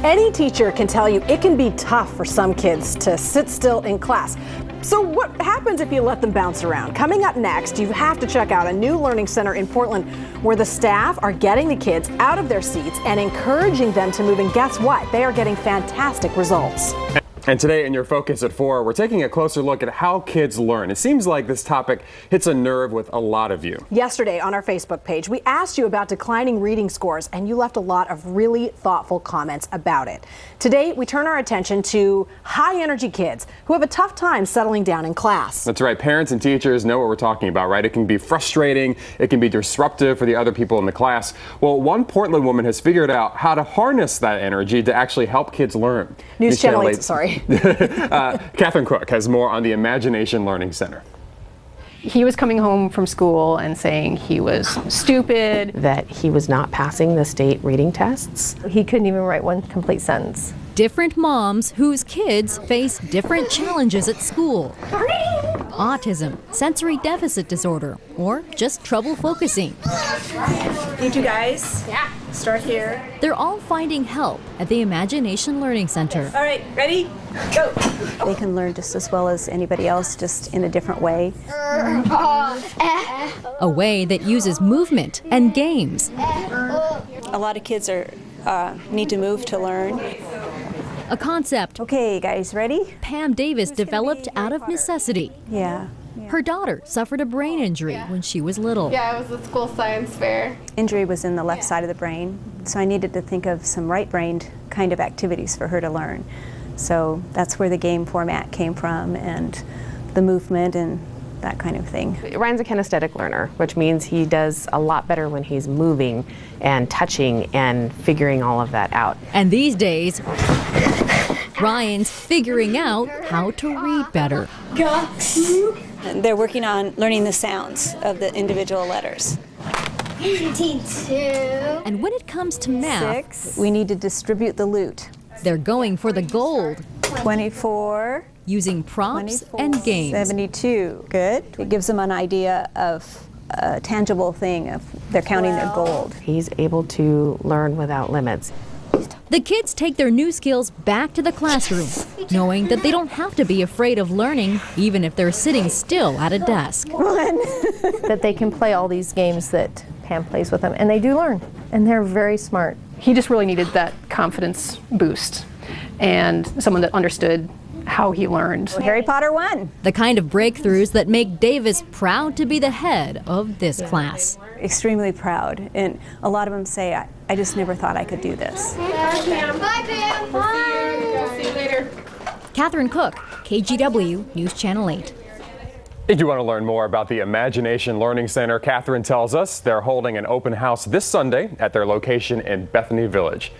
Any teacher can tell you it can be tough for some kids to sit still in class. So what happens if you let them bounce around? Coming up next, you have to check out a new learning center in Portland where the staff are getting the kids out of their seats and encouraging them to move. And guess what? They are getting fantastic results. And today in your Focus at 4, we're taking a closer look at how kids learn. It seems like this topic hits a nerve with a lot of you. Yesterday on our Facebook page, we asked you about declining reading scores, and you left a lot of really thoughtful comments about it. Today, we turn our attention to high-energy kids who have a tough time settling down in class. That's right. Parents and teachers know what we're talking about, right? It can be frustrating. It can be disruptive for the other people in the class. Well, one Portland woman has figured out how to harness that energy to actually help kids learn. News Channel 8, sorry. Katherine Cook has more on the Imagination Learning Center. He was coming home from school and saying he was stupid, that he was not passing the state reading tests. He couldn't even write one complete sentence. Different moms whose kids face different challenges at school. Autism, sensory deficit disorder, or just trouble focusing. Need you guys? Yeah. Start here. They're all finding help at the Imagination Learning Center. All right, ready? Go. They can learn just as well as anybody else, just in a different way. A way that uses movement and games. A lot of kids need to move to learn. A concept Okay, guys, ready? Pam Davis developed out of necessity. Yeah. Her daughter suffered a brain injury when she was little. Yeah, it was the school science fair. Injury was in the left side of the brain, so I needed to think of some right-brained kind of activities for her to learn. So that's where the game format came from, and the movement and that kind of thing. Ryan's a kinesthetic learner, which means he does a lot better when he's moving and touching and figuring all of that out. And these days, Ryan's figuring out how to read better. They're working on learning the sounds of the individual letters. 22. And when it comes to math, 6. We need to distribute the loot. they're going for the gold. 24. Using prompts 24, and games. 72. Good. It gives them an idea of a tangible thing of they're counting their gold. He's able to learn without limits. The kids take their new skills back to the classroom, knowing that they don't have to be afraid of learning, even if they're sitting still at a desk. That they can play all these games that Pam plays with them, and they do learn, and they're very smart. He just really needed that confidence boost and someone that understood how he learned. Harry Potter won. The kind of breakthroughs that make Davis proud to be the head of this class. Extremely proud, and a lot of them say, I just never thought I could do this. Bye, Pam. Bye, Pam. Bye. See you later. Katherine Cook, KGW News Channel 8. If you want to learn more about the Imagination Learning Center, Katherine tells us they're holding an open house this Sunday at their location in Bethany Village.